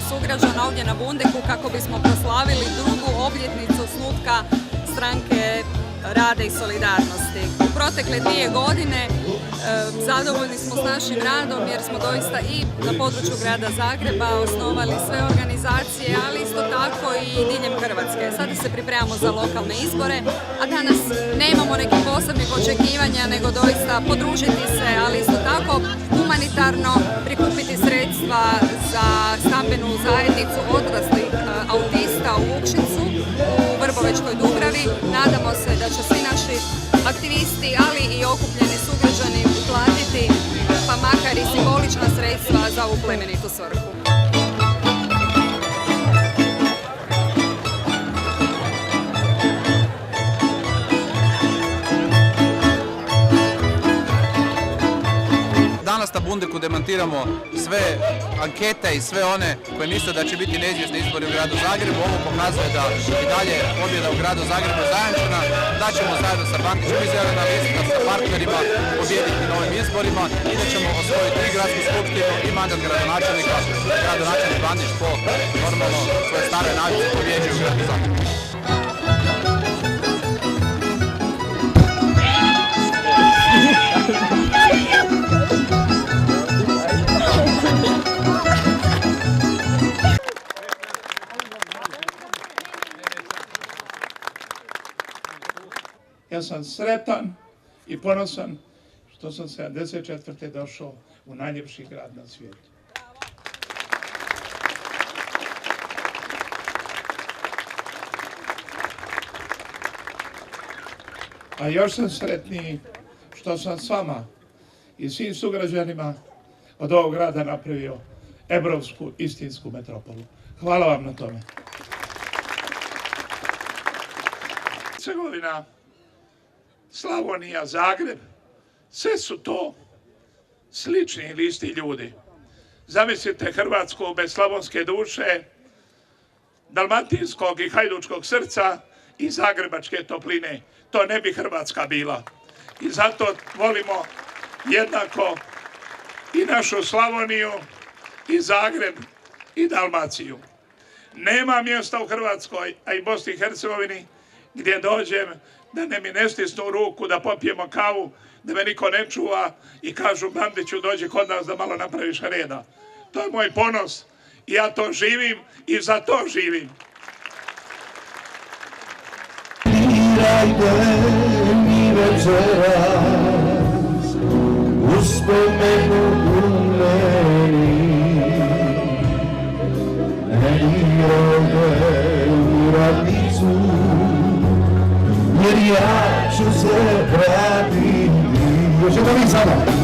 sugrađana ovdje na Bundeku kako bismo proslavili drugu obljetnicu osnutka Stranke rada i solidarnosti. U protekle 2 godine zadovoljni smo s našim radom jer smo doista i na području grada Zagreba osnovali sve organizacije, ali isto tako i diljem Hrvatske. Sada se pripremamo za lokalne izbore, a danas nemamo nekih posebnih očekivanja nego doista podružiti se, ali isto tako humanitarno prikupiti sredstva za stambenu zajednicu odraslih autista u Vukšincu u Vrbovečkoj Dubravi. Nadamo se da će svi naši aktivisti, ali i okupljeni sugrađani uplatiti pa makar i simbolična sredstva za ovu plemenitu svrhu. Danas na Bundeku demantiramo sve ankete i sve one koje misle da će biti neizvjesni izbori u gradu Zagrebu. Ovo pokazuje da i dalje pobjeda u gradu Zagrebu je zajamčena, da ćemo zajedno sa Bandićem i Zelena lista sa partnerima pobjediti na ovim izborima i da ćemo osvojiti i gradsku skupštinu i mandat gradonačelnika. Gradonačelnik Bandić po normalno svoje stare navice pobjeđuje u gradu Zagrebu. Ja sam sretan i ponosan što sam 74. došao u najljepši grad na svijetu. A još sam sretniji što sam s vama i svim sugrađanima od ovog grada napravio evropsku istinsku metropolu. Hvala vam na tome. Hercegovina, Slavonija, Zagreb, sve su to slični ili isti ljudi. Zamislite Hrvatsku bez slavonske duše, dalmatinskog i hajdučkog srca i zagrebačke topline. To ne bi Hrvatska bila. I zato volimo jednako i našu Slavoniju, i Zagreb, i Dalmaciju. Nema mjesta u Hrvatskoj, a i Bosni i Hercegovini, gdje dođem da ne mi ne stisnu ruku, da popijemo kavu, da me niko ne čuva i kažu Bandiću dođi kod nas da malo napraviš reda. To je moj ponos i ja to živim i za to živim. Mi večeras uspomenu meni, meni rode u radnicu, jer ja ću se vratiti. Još jednom i sada.